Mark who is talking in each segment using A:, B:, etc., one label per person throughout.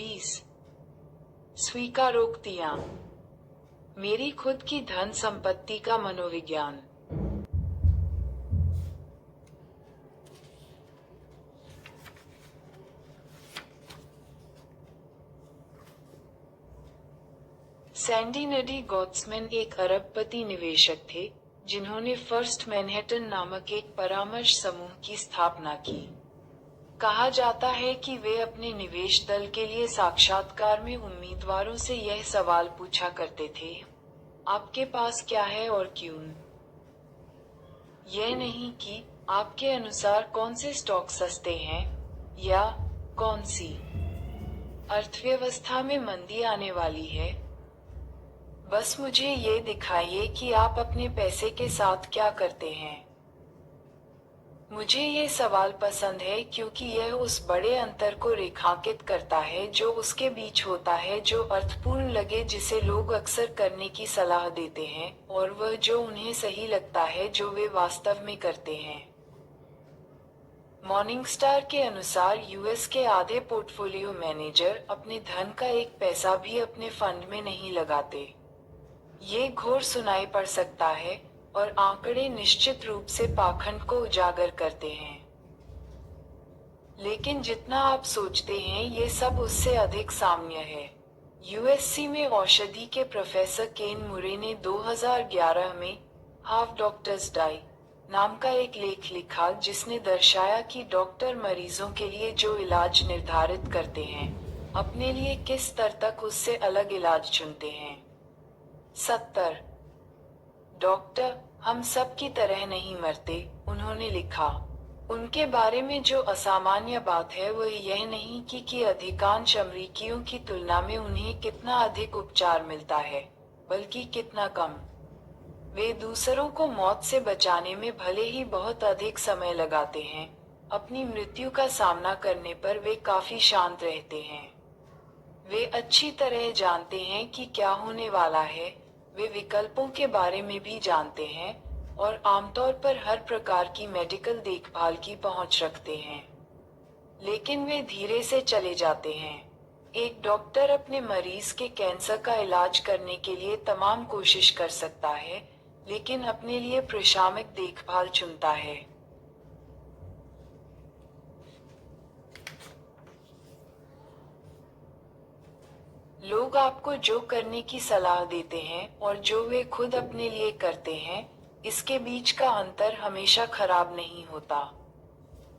A: 20 स्वीकारोक्तियां। मेरी खुद की धन संपत्ति का मनोविज्ञान। सैंडी नडी गॉट्समैन एक अरबपति निवेशक थे, जिन्होंने फर्स्ट मैनहट्टन नामक एक परामर्श समूह की स्थापना की। कहा जाता है कि वे अपने निवेश दल के लिए साक्षात्कार में उम्मीदवारों से यह सवाल पूछा करते थे, आपके पास क्या है और क्यों? यह नहीं कि आपके अनुसार कौन से स्टॉक सस्ते हैं, या कौन सी अर्थव्यवस्था में मंदी आने वाली है। बस मुझे ये दिखाइए कि आप अपने पैसे के साथ क्या करते हैं। मुझे ये सवाल पसंद है क्योंकि यह उस बड़े अंतर को रेखांकित करता है जो उसके बीच होता है जो अर्थपूर्ण लगे, जिसे लोग अक्सर करने की सलाह देते हैं, और वह जो उन्हें सही लगता है जो वे वास्तव में करते हैं। मॉर्निंगस्टार के अनुसार यूएस के आधे पोर्टफोलियो मैनेजर अपने धन का एक पैसा भी अपने फंड में नहीं लगाते। ये घोर सुनाई पड़ सकता है, और आंकड़े निश्चित रूप से पाखंड को उजागर करते हैं। लेकिन जितना आप सोचते हैं ये सब उससे अधिक सामान्य है। यूएससी में औषधि के प्रोफेसर केन मुरे ने 2011 में हाउ डॉक्टर्स डाई नाम का एक लेख लिखा, जिसने दर्शाया कि डॉक्टर मरीजों के लिए जो इलाज निर्धारित करते हैं, अपने लिए किस स्तर तक उससे अलग इलाज चुनते हैं। 70 डॉक्टर हम सब की तरह नहीं मरते, उन्होंने लिखा। उनके बारे में जो असामान्य बात है वह यह नहीं कि अधिकांश अमरीकियों की तुलना में उन्हें कितना अधिक उपचार मिलता है, बल्कि कितना कम। वे दूसरों को मौत से बचाने में भले ही बहुत अधिक समय लगाते हैं, अपनी मृत्यु का सामना करने पर वे काफी शांत रहते हैं। वे अच्छी तरह जानते हैं कि क्या होने वाला है, वे विकल्पों के बारे में भी जानते हैं, और आमतौर पर हर प्रकार की मेडिकल देखभाल की पहुंच रखते हैं। लेकिन वे धीरे से चले जाते हैं। एक डॉक्टर अपने मरीज के कैंसर का इलाज करने के लिए तमाम कोशिश कर सकता है, लेकिन अपने लिए प्रशामक देखभाल चुनता है। लोग आपको जो करने की सलाह देते हैं और जो वे खुद अपने लिए करते हैं, इसके बीच का अंतर हमेशा खराब नहीं होता।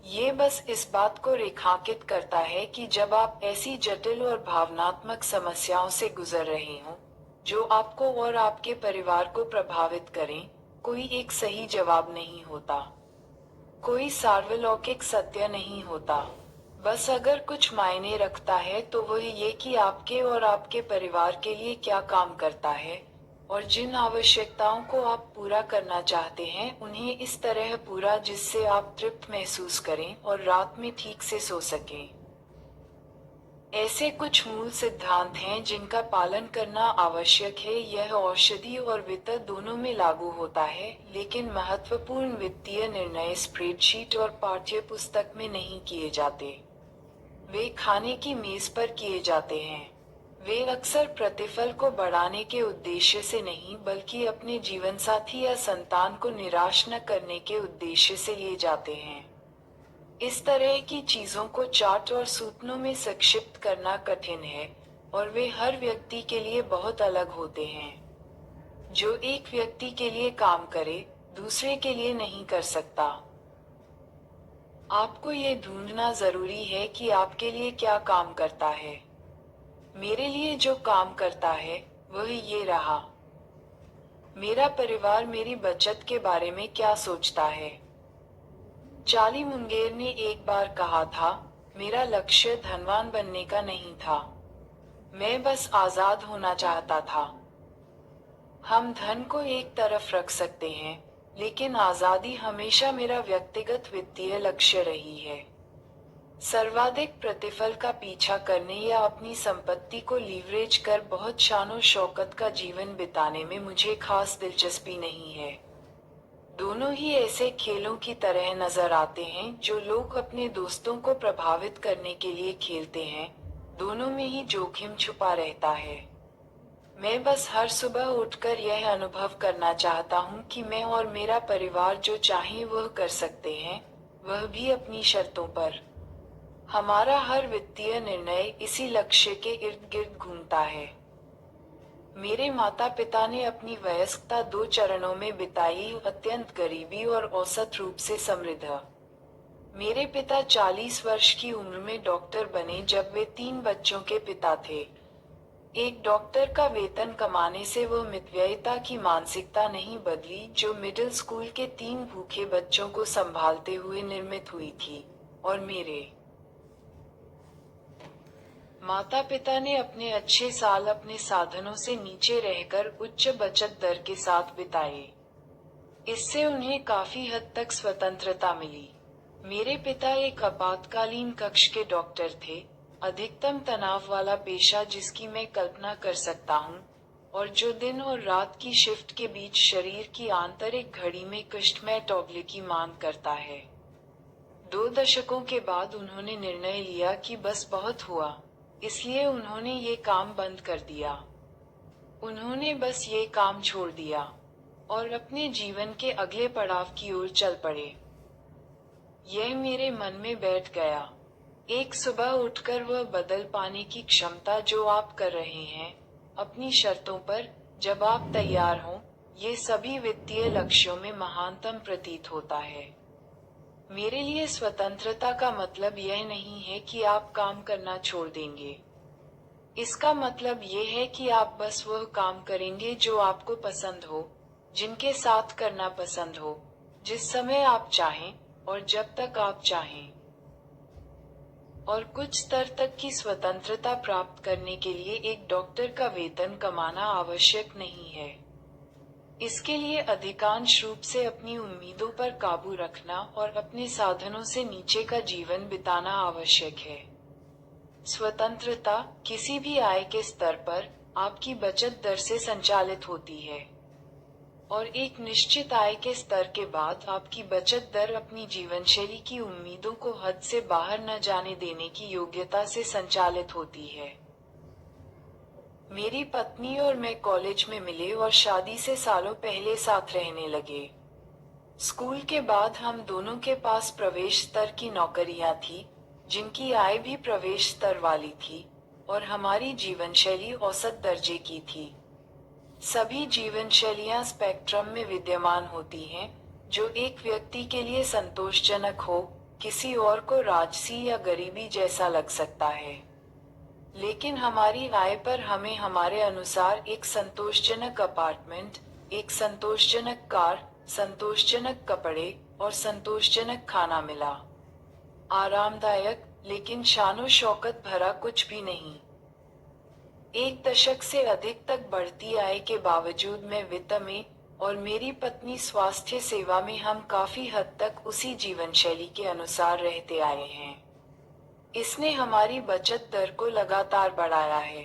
A: ये बस इस बात को रेखांकित करता है कि जब आप ऐसी जटिल और भावनात्मक समस्याओं से गुजर रहे हों, जो आपको और आपके परिवार को प्रभावित करें, कोई एक सही जवाब नहीं होता। कोई सार्वलौकिक सत्य नहीं होता। बस अगर कुछ मायने रखता है तो वह ये कि आपके और आपके परिवार के लिए क्या काम करता है, और जिन आवश्यकताओं को आप पूरा करना चाहते हैं उन्हें इस तरह पूरा जिससे आप तृप्त महसूस करें और रात में ठीक से सो सकें। ऐसे कुछ मूल सिद्धांत हैं जिनका पालन करना आवश्यक है। यह औषधि और वित्त दोनों में लागू होता है, लेकिन महत्वपूर्ण वित्तीय निर्णय स्प्रेडशीट और पाठ्य पुस्तक में नहीं किए जाते। वे खाने की मेज पर किए जाते हैं। वे अक्सर प्रतिफल को बढ़ाने के उद्देश्य से नहीं, बल्कि अपने जीवनसाथी या संतान को निराश न करने के उद्देश्य से लिए जाते हैं। इस तरह की चीजों को चार्ट और सूत्रों में संक्षिप्त करना कठिन है, और वे हर व्यक्ति के लिए बहुत अलग होते हैं। जो एक व्यक्ति के लिए काम करे, दूसरे के लिए नहीं कर सकता। आपको ये ढूंढना जरूरी है कि आपके लिए क्या काम करता है। मेरे लिए जो काम करता है, वह ये रहा। मेरा परिवार मेरी बचत के बारे में क्या सोचता है। चार्ली मुंगेर ने एक बार कहा था, मेरा लक्ष्य धनवान बनने का नहीं था, मैं बस आजाद होना चाहता था। हम धन को एक तरफ रख सकते हैं, लेकिन आजादी हमेशा मेरा व्यक्तिगत वित्तीय लक्ष्य रही है। सर्वाधिक प्रतिफल का पीछा करने या अपनी संपत्ति को लीवरेज कर बहुत शानो शौकत का जीवन बिताने में मुझे खास दिलचस्पी नहीं है। दोनों ही ऐसे खेलों की तरह नजर आते हैं जो लोग अपने दोस्तों को प्रभावित करने के लिए खेलते हैं, दोनों में ही जोखिम छुपा रहता है। मैं बस हर सुबह उठकर यह अनुभव करना चाहता हूँ कि मैं और मेरा परिवार जो चाहें वह कर सकते हैं, वह भी अपनी शर्तों पर। हमारा हर वित्तीय निर्णय इसी लक्ष्य के इर्द गिर्द घूमता है। मेरे माता पिता ने अपनी वयस्कता 2 चरणों में बिताई, अत्यंत गरीबी और औसत रूप से समृद्ध। मेरे पिता 40 वर्ष की उम्र में डॉक्टर बने जब वे 3 बच्चों के पिता थे। एक डॉक्टर का वेतन कमाने से वह मितव्ययिता की मानसिकता नहीं बदली जो मिडिल स्कूल के 3 भूखे बच्चों को संभालते हुए निर्मित हुई थी, और मेरे माता पिता ने अपने अच्छे साल अपने साधनों से नीचे रहकर उच्च बचत दर के साथ बिताए। इससे उन्हें काफी हद तक स्वतंत्रता मिली। मेरे पिता एक आपातकालीन कक्ष के डॉक्टर थे, अधिकतम तनाव वाला पेशा जिसकी मैं कल्पना कर सकता हूँ, और जो दिन और रात की शिफ्ट के बीच शरीर की आंतरिक घड़ी में कष्टमय टॉगले की मांग करता है। 2 दशकों के बाद उन्होंने निर्णय लिया कि बस बहुत हुआ, इसलिए उन्होंने ये काम बंद कर दिया। उन्होंने बस ये काम छोड़ दिया और अपने जीवन के अगले पड़ाव की ओर चल पड़े। यह मेरे मन में बैठ गया। एक सुबह उठकर वह बदल पाने की क्षमता जो आप कर रहे हैं, अपनी शर्तों पर, जब आप तैयार हों, ये सभी वित्तीय लक्ष्यों में महानतम प्रतीत होता है। मेरे लिए स्वतंत्रता का मतलब यह नहीं है कि आप काम करना छोड़ देंगे। इसका मतलब ये है कि आप बस वह काम करेंगे जो आपको पसंद हो, जिनके साथ करना पसंद हो, जिस समय आप चाहें, और जब तक आप चाहें। और कुछ स्तर तक की स्वतंत्रता प्राप्त करने के लिए एक डॉक्टर का वेतन कमाना आवश्यक नहीं है। इसके लिए अधिकांश रूप से अपनी उम्मीदों पर काबू रखना और अपने साधनों से नीचे का जीवन बिताना आवश्यक है। स्वतंत्रता किसी भी आय के स्तर पर आपकी बचत दर से संचालित होती है, और एक निश्चित आय के स्तर के बाद आपकी बचत दर अपनी जीवनशैली की उम्मीदों को हद से बाहर न जाने देने की योग्यता से संचालित होती है। मेरी पत्नी और मैं कॉलेज में मिले और शादी से सालों पहले साथ रहने लगे। स्कूल के बाद हम दोनों के पास प्रवेश स्तर की नौकरियां थी, जिनकी आय भी प्रवेश स्तर वाली थी, और हमारी जीवनशैली औसत दर्जे की थी। सभी जीवनशैलियां स्पेक्ट्रम में विद्यमान होती हैं, जो एक व्यक्ति के लिए संतोषजनक हो, किसी और को राजसी या गरीबी जैसा लग सकता है। लेकिन हमारी आय पर हमें हमारे अनुसार एक संतोषजनक अपार्टमेंट, एक संतोषजनक कार, संतोषजनक कपड़े और संतोषजनक खाना मिला। आरामदायक, लेकिन शानो शौकत भरा कुछ भी नहीं। 1 दशक से अधिक तक बढ़ती आय के बावजूद मैं वित्त में और मेरी पत्नी स्वास्थ्य सेवा में हम काफी हद तक उसी जीवनशैली के अनुसार रहते आए हैं। इसने हमारी बचत दर को लगातार बढ़ाया है।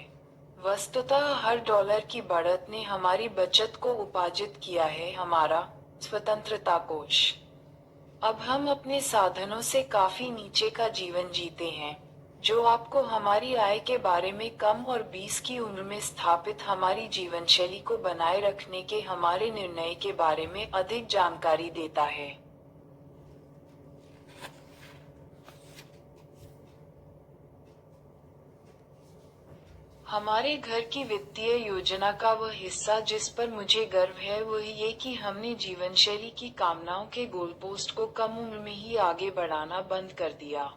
A: वस्तुतः हर डॉलर की बढ़त ने हमारी बचत को उपार्जित किया है, हमारा स्वतंत्रता कोष। अब हम अपने साधनों से काफी नीचे का जीवन जीते हैं, जो आपको हमारी आय के बारे में कम और 20 की उम्र में स्थापित हमारी जीवनशैली को बनाए रखने के हमारे निर्णय के बारे में अधिक जानकारी देता है। हमारे घर की वित्तीय योजना का वह हिस्सा जिस पर मुझे गर्व है वह ये कि हमने जीवनशैली की कामनाओं के गोलपोस्ट को कम उम्र में ही आगे बढ़ाना बंद कर दिया।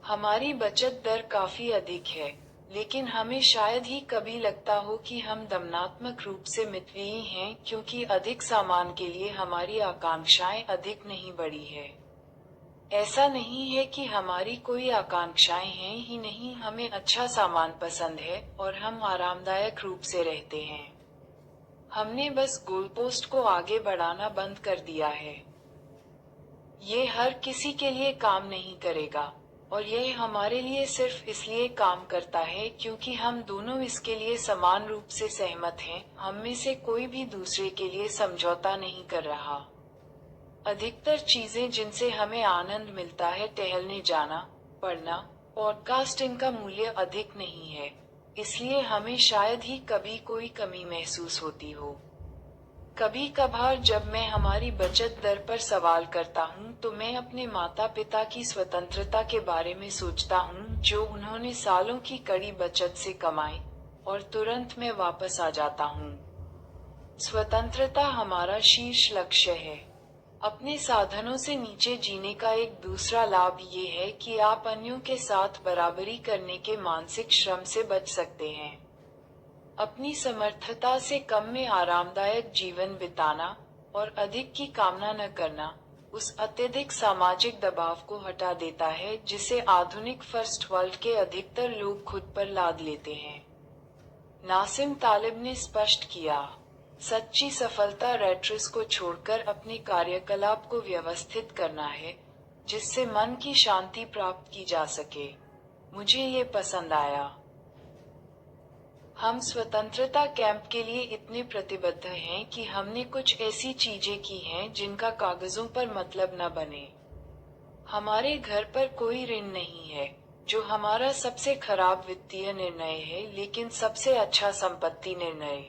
A: हमारी बचत दर काफी अधिक है, लेकिन हमें शायद ही कभी लगता हो कि हम दमनात्मक रूप से मितव्ययी हैं, क्योंकि अधिक सामान के लिए हमारी आकांक्षाएं अधिक नहीं बढ़ी है। ऐसा नहीं है कि हमारी कोई आकांक्षाएं हैं ही नहीं, हमें अच्छा सामान पसंद है और हम आरामदायक रूप से रहते हैं। हमने बस गोलपोस्ट को आगे बढ़ाना बंद कर दिया है। ये हर किसी के लिए काम नहीं करेगा, और यह हमारे लिए सिर्फ इसलिए काम करता है क्योंकि हम दोनों इसके लिए समान रूप से सहमत हैं। हम में से कोई भी दूसरे के लिए समझौता नहीं कर रहा। अधिकतर चीजें जिनसे हमें आनंद मिलता है टहलने जाना, पढ़ना, पॉडकास्ट इनका मूल्य अधिक नहीं है, इसलिए हमें शायद ही कभी कोई कमी महसूस होती हो। कभी कभार जब मैं हमारी बचत दर पर सवाल करता हूँ तो मैं अपने माता पिता की स्वतंत्रता के बारे में सोचता हूँ जो उन्होंने सालों की कड़ी बचत से कमाई, और तुरंत मैं वापस आ जाता हूँ। स्वतंत्रता हमारा शीर्ष लक्ष्य है। अपने साधनों से नीचे जीने का एक दूसरा लाभ ये है कि आप अन्यों के साथ बराबरी करने के मानसिक श्रम से बच सकते हैं। अपनी समर्थता से कम में आरामदायक जीवन बिताना और अधिक की कामना न करना उस अत्यधिक सामाजिक दबाव को हटा देता है जिसे आधुनिक फर्स्ट वर्ल्ड के अधिकतर लोग खुद पर लाद लेते हैं। नासिम तालिब ने स्पष्ट किया, सच्ची सफलता रैट रेस को छोड़कर अपने कार्यकलाप को व्यवस्थित करना है, जिससे मन की शांति प्राप्त की जा सके। मुझे ये पसंद आया। हम स्वतंत्रता कैंप के लिए इतने प्रतिबद्ध हैं कि हमने कुछ ऐसी चीजें की हैं जिनका कागजों पर मतलब न बने। हमारे घर पर कोई ऋण नहीं है, जो हमारा सबसे खराब वित्तीय निर्णय है, लेकिन सबसे अच्छा संपत्ति निर्णय।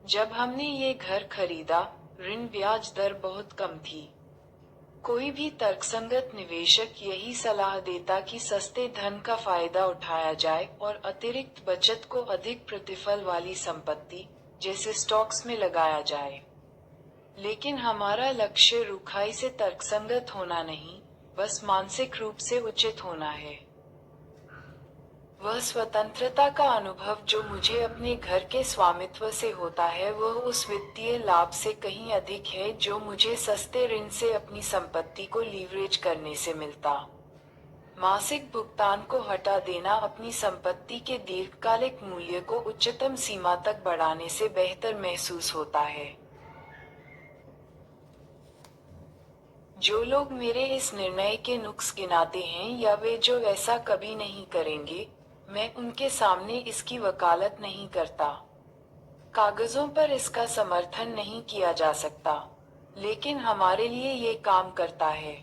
A: जब हमने ये घर खरीदा, ऋण ब्याज दर बहुत कम थी। कोई भी तर्कसंगत निवेशक यही सलाह देता कि सस्ते धन का फायदा उठाया जाए और अतिरिक्त बचत को अधिक प्रतिफल वाली संपत्ति, जैसे स्टॉक्स में लगाया जाए। लेकिन हमारा लक्ष्य रुखाई से तर्कसंगत होना नहीं, बस मानसिक रूप से उचित होना है। वह स्वतंत्रता का अनुभव जो मुझे अपने घर के स्वामित्व से होता है वह उस वित्तीय लाभ से कहीं अधिक है जो मुझे सस्ते ऋण से अपनी संपत्ति को लीवरेज करने से मिलता। मासिक भुगतान को हटा देना अपनी संपत्ति के दीर्घकालिक मूल्य को उच्चतम सीमा तक बढ़ाने से बेहतर महसूस होता है। जो लोग मेरे इस निर्णय के नुक्स गिनाते हैं या वे जो ऐसा कभी नहीं करेंगे, मैं उनके सामने इसकी वकालत नहीं करता। कागजों पर इसका समर्थन नहीं किया जा सकता, लेकिन हमारे लिए ये काम करता है।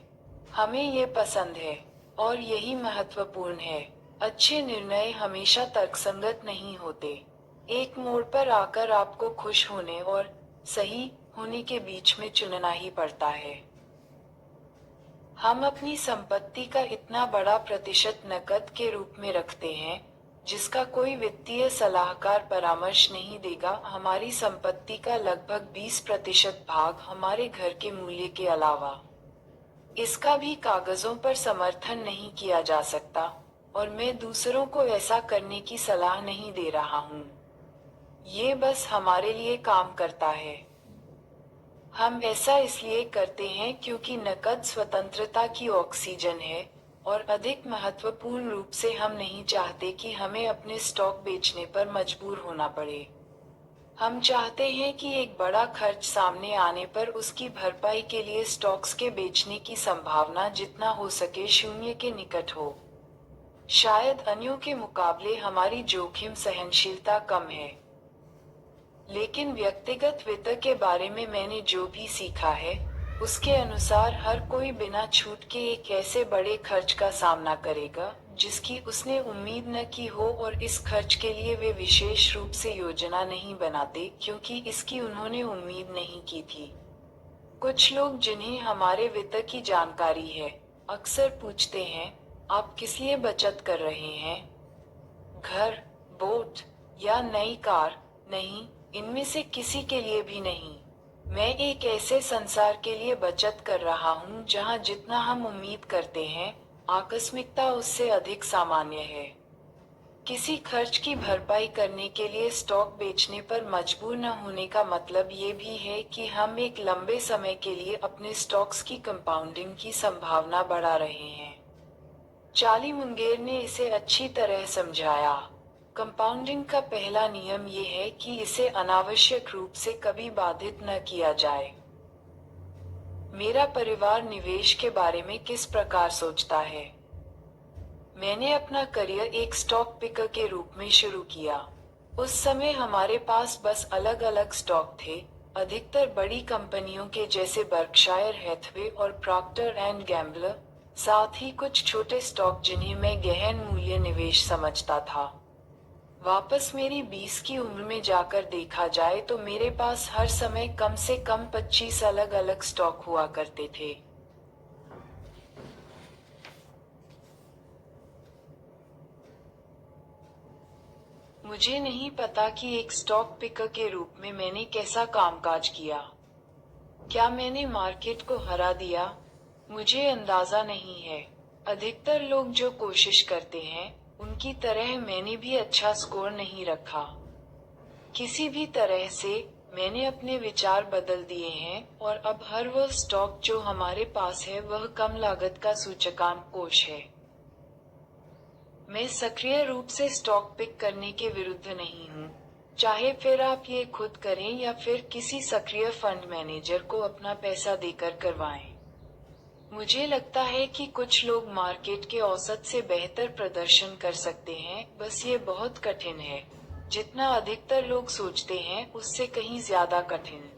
A: हमें ये पसंद है, और यही महत्वपूर्ण है। अच्छे निर्णय हमेशा तर्कसंगत नहीं होते। एक मोड़ पर आकर आपको खुश होने और सही होने के बीच में चुनना ही पड़ता है। हम अपनी संपत्ति का इतना बड़ा प्रतिशत नकद के रूप में रखते हैं, जिसका कोई वित्तीय सलाहकार परामर्श नहीं देगा। हमारी संपत्ति का लगभग 20% भाग हमारे घर के मूल्य के अलावा। इसका भी कागजों पर समर्थन नहीं किया जा सकता, और मैं दूसरों को ऐसा करने की सलाह नहीं दे रहा हूँ। ये बस हमारे लिए काम करता है। हम ऐसा इसलिए करते हैं क्योंकि नकद स्वतंत्रता की ऑक्सीजन है, और अधिक महत्वपूर्ण रूप से हम नहीं चाहते कि हमें अपने स्टॉक बेचने पर मजबूर होना पड़े। हम चाहते हैं कि एक बड़ा खर्च सामने आने पर उसकी भरपाई के लिए स्टॉक्स के बेचने की संभावना जितना हो सके शून्य के निकट हो। शायद अन्यों के मुकाबले हमारी जोखिम सहनशीलता कम है, लेकिन व्यक्तिगत वित्त के बारे में मैंने जो भी सीखा है, उसके अनुसार हर कोई बिना छूट के एक ऐसे बड़े खर्च का सामना करेगा जिसकी उसने उम्मीद न की हो, और इस खर्च के लिए वे विशेष रूप से योजना नहीं बनाते क्योंकि इसकी उन्होंने उम्मीद नहीं की थी। कुछ लोग जिन्हें हमारे वित्त की जानकारी है, अक्सर पूछते हैं, आप किस लिए बचत कर रहे हैं? घर, बोट या नई कार? नहीं, इनमें से किसी के लिए भी नहीं। मैं एक ऐसे संसार के लिए बचत कर रहा हूँ जहाँ जितना हम उम्मीद करते हैं, आकस्मिकता उससे अधिक सामान्य है। किसी खर्च की भरपाई करने के लिए स्टॉक बेचने पर मजबूर न होने का मतलब ये भी है कि हम एक लंबे समय के लिए अपने स्टॉक्स की कंपाउंडिंग की संभावना बढ़ा रहे हैं। चार्ली मुंगेर ने इसे अच्छी तरह समझाया। कंपाउंडिंग का पहला नियम ये है कि इसे अनावश्यक रूप से कभी बाधित न किया जाए। मेरा परिवार निवेश के बारे में किस प्रकार सोचता है? मैंने अपना करियर एक स्टॉक पिकर के रूप में शुरू किया। उस समय हमारे पास बस अलग अलग स्टॉक थे, अधिकतर बड़ी कंपनियों के जैसे बर्कशायर हैथवे और प्रॉक्टर एंड गैम्बलर, साथ ही कुछ छोटे स्टॉक जिन्हें मैं गहन मूल्य निवेश समझता था। वापस मेरी 20 की उम्र में जाकर देखा जाए तो मेरे पास हर समय कम से कम 25 अलग अलग स्टॉक हुआ करते थे। मुझे नहीं पता कि एक स्टॉक पिकर के रूप में मैंने कैसा कामकाज किया। क्या मैंने मार्केट को हरा दिया? मुझे अंदाजा नहीं है। अधिकतर लोग जो कोशिश करते हैं, उनकी तरह मैंने भी अच्छा स्कोर नहीं रखा। किसी भी तरह से, मैंने अपने विचार बदल दिए हैं और अब हर वह स्टॉक जो हमारे पास है वह कम लागत का सूचकांक कोष है। मैं सक्रिय रूप से स्टॉक पिक करने के विरुद्ध नहीं हूँ, चाहे फिर आप ये खुद करें या फिर किसी सक्रिय फंड मैनेजर को अपना पैसा देकर करवाएं। मुझे लगता है कि कुछ लोग मार्केट के औसत से बेहतर प्रदर्शन कर सकते हैं, बस ये बहुत कठिन है। जितना अधिकतर लोग सोचते हैं उससे कहीं ज्यादा कठिन।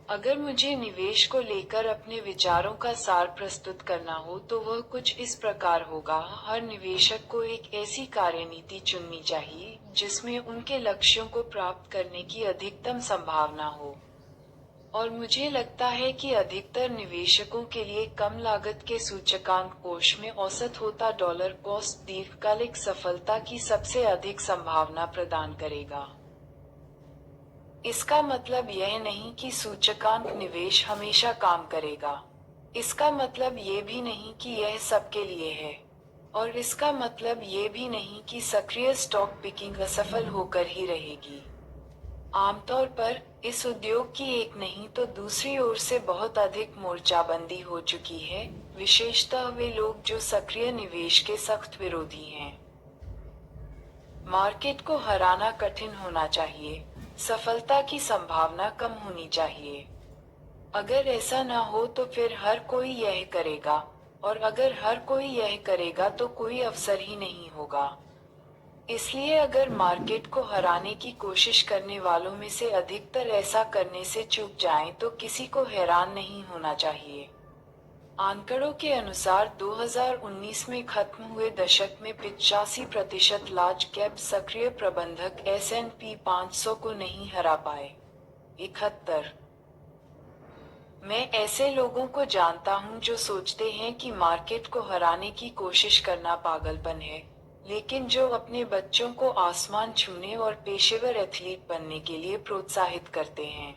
A: अगर मुझे निवेश को लेकर अपने विचारों का सार प्रस्तुत करना हो तो वह कुछ इस प्रकार होगा। हर निवेशक को एक ऐसी कार्यनीति चुननी चाहिए जिसमें उनके लक्ष्यों को प्राप्त करने की अधिकतम संभावना हो। और मुझे लगता है कि अधिकतर निवेशकों के लिए कम लागत के सूचकांक कोष में औसत होता डॉलर कॉस्ट दीर्घकालिक सफलता की सबसे अधिक संभावना प्रदान करेगा। इसका मतलब यह नहीं कि सूचकांक निवेश हमेशा काम करेगा। इसका मतलब ये भी नहीं कि यह सबके लिए है। और इसका मतलब ये भी नहीं कि सक्रिय स्टॉक पिकिंग असफल होकर ही रहेगी। आमतौर पर इस उद्योग की एक नहीं तो दूसरी ओर से बहुत अधिक मोर्चाबंदी हो चुकी है, विशेषतः वे लोग जो सक्रिय निवेश के सख्त विरोधी हैं। मार्केट को हराना कठिन होना चाहिए, सफलता की संभावना कम होनी चाहिए। अगर ऐसा न हो तो फिर हर कोई यह करेगा, और अगर हर कोई यह करेगा तो कोई अवसर ही नहीं होगा। इसलिए अगर मार्केट को हराने की कोशिश करने वालों में से अधिकतर ऐसा करने से चूक जाएं तो किसी को हैरान नहीं होना चाहिए। आंकड़ों के अनुसार 2019 में खत्म हुए दशक में 85% लार्ज कैप सक्रिय प्रबंधक S&P 500 को नहीं हरा पाए। 71। मैं ऐसे लोगों को जानता हूं जो सोचते हैं कि मार्केट को हराने की कोशिश करना पागलपन है, लेकिन जो अपने बच्चों को आसमान छूने और पेशेवर एथलीट बनने के लिए प्रोत्साहित करते हैं।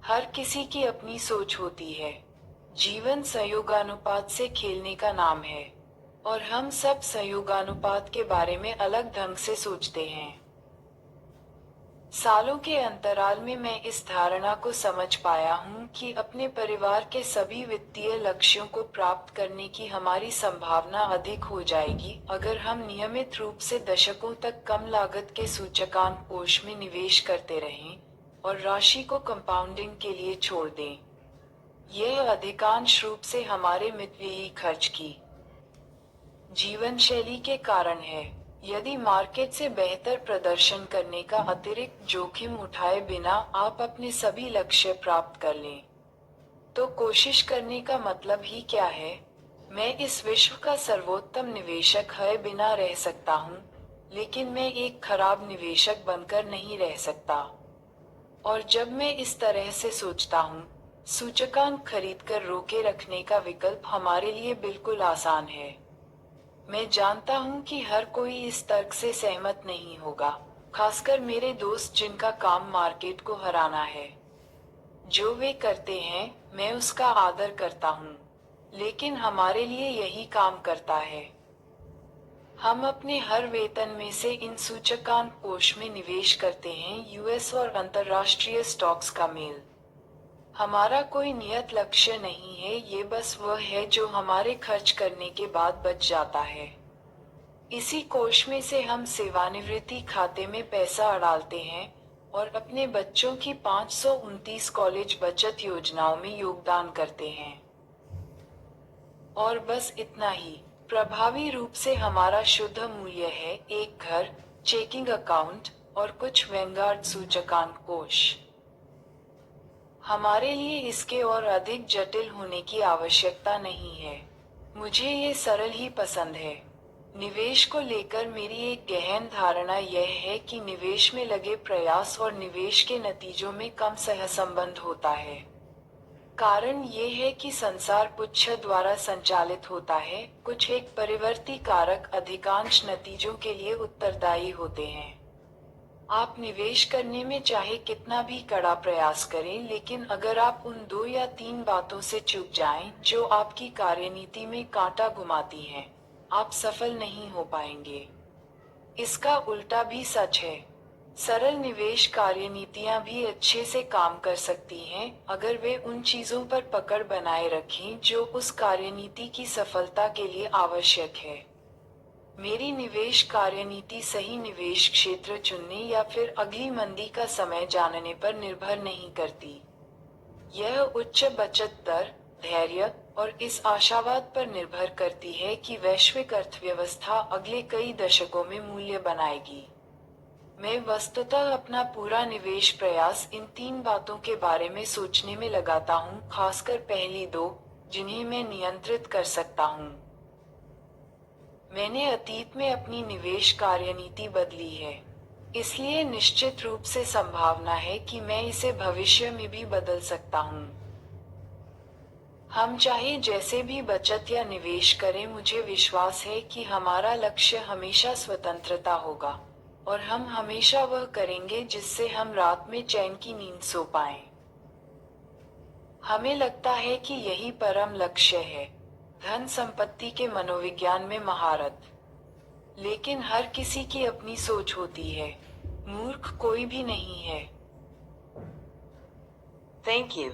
A: हर किसी की अपनी सोच होती है। जीवन सहयोगानुपात से खेलने का नाम है, और हम सब सहयोगानुपात के बारे में अलग ढंग से सोचते हैं। सालों के अंतराल में मैं इस धारणा को समझ पाया हूँ कि अपने परिवार के सभी वित्तीय लक्ष्यों को प्राप्त करने की हमारी संभावना अधिक हो जाएगी अगर हम नियमित रूप से दशकों तक कम लागत के सूचकांक कोष में निवेश करते रहें और राशि को कंपाउंडिंग के लिए छोड़ दें। यह अधिकांश रूप से हमारे मितव्ययी खर्च की जीवन शैली के कारण है। यदि मार्केट से बेहतर प्रदर्शन करने का अतिरिक्त जोखिम उठाए बिना आप अपने सभी लक्ष्य प्राप्त कर लें, तो कोशिश करने का मतलब ही क्या है? मैं इस विश्व का सर्वोत्तम निवेशक है बिना रह सकता हूँ, लेकिन मैं एक खराब निवेशक बनकर नहीं रह सकता। और जब मैं इस तरह से सोचता हूँ, सूचकांक खरीदकर रोके रखने का विकल्प हमारे लिए बिल्कुल आसान है। मैं जानता हूँ कि हर कोई इस तर्क से सहमत नहीं होगा, खासकर मेरे दोस्त जिनका काम मार्केट को हराना है। जो वे करते हैं, मैं उसका आदर करता हूँ, लेकिन हमारे लिए यही काम करता है। हम अपने हर वेतन में से इन सूचकांक कोष में निवेश करते हैं, यूएस और अंतर्राष्ट्रीय स्टॉक्स का मेल। हमारा कोई नियत लक्ष्य नहीं है, ये बस वह है जो हमारे खर्च करने के बाद बच जाता है। इसी कोष में से हम सेवानिवृत्ति खाते में पैसा डालते हैं और अपने बच्चों की 529 कॉलेज बचत योजनाओं में योगदान करते हैं। और बस इतना ही। प्रभावी रूप से हमारा शुद्ध मूल्य है एक घर, चेकिंग अकाउंट और कुछ वैंगार्ड सूचकांक कोष। हमारे लिए इसके और अधिक जटिल होने की आवश्यकता नहीं है। मुझे ये सरल ही पसंद है। निवेश को लेकर मेरी एक गहन धारणा यह है कि निवेश में लगे प्रयास और निवेश के नतीजों में कम सहसंबंध होता है। कारण ये है कि संसार पुच्छ द्वारा संचालित होता है, कुछ एक परिवर्ती कारक अधिकांश नतीजों के लिए उत्तरदायी होते हैं। आप निवेश करने में चाहे कितना भी कड़ा प्रयास करें, लेकिन अगर आप उन 2 या 3 बातों से चूक जाएं, जो आपकी कार्यनीति में कांटा घुमाती हैं, आप सफल नहीं हो पाएंगे। इसका उल्टा भी सच है। सरल निवेश कार्यनीतियां भी अच्छे से काम कर सकती हैं, अगर वे उन चीजों पर पकड़ बनाए रखें जो उस कार्यनीति की सफलता के लिए आवश्यक है। मेरी निवेश कार्यनीति सही निवेश क्षेत्र चुनने या फिर अगली मंदी का समय जानने पर निर्भर नहीं करती। यह उच्च बचत दर, धैर्य और इस आशावाद पर निर्भर करती है कि वैश्विक अर्थव्यवस्था अगले कई दशकों में मूल्य बनाएगी। मैं वस्तुतः अपना पूरा निवेश प्रयास इन 3 बातों के बारे में सोचने में लगाता हूँ, खासकर पहली 2, जिन्हें मैं नियंत्रित कर सकता हूँ। मैंने अतीत में अपनी निवेश कार्यनीति बदली है, इसलिए निश्चित रूप से संभावना है कि मैं इसे भविष्य में भी बदल सकता हूँ। हम चाहे जैसे भी बचत या निवेश करें, मुझे विश्वास है कि हमारा लक्ष्य हमेशा स्वतंत्रता होगा, और हम हमेशा वह करेंगे जिससे हम रात में चैन की नींद सो पाएं। हमें लगता है कि यही परम लक्ष्य है, धन संपत्ति के मनोविज्ञान में महारत। लेकिन हर किसी की अपनी सोच होती है। मूर्ख कोई भी नहीं है।
B: Thank you.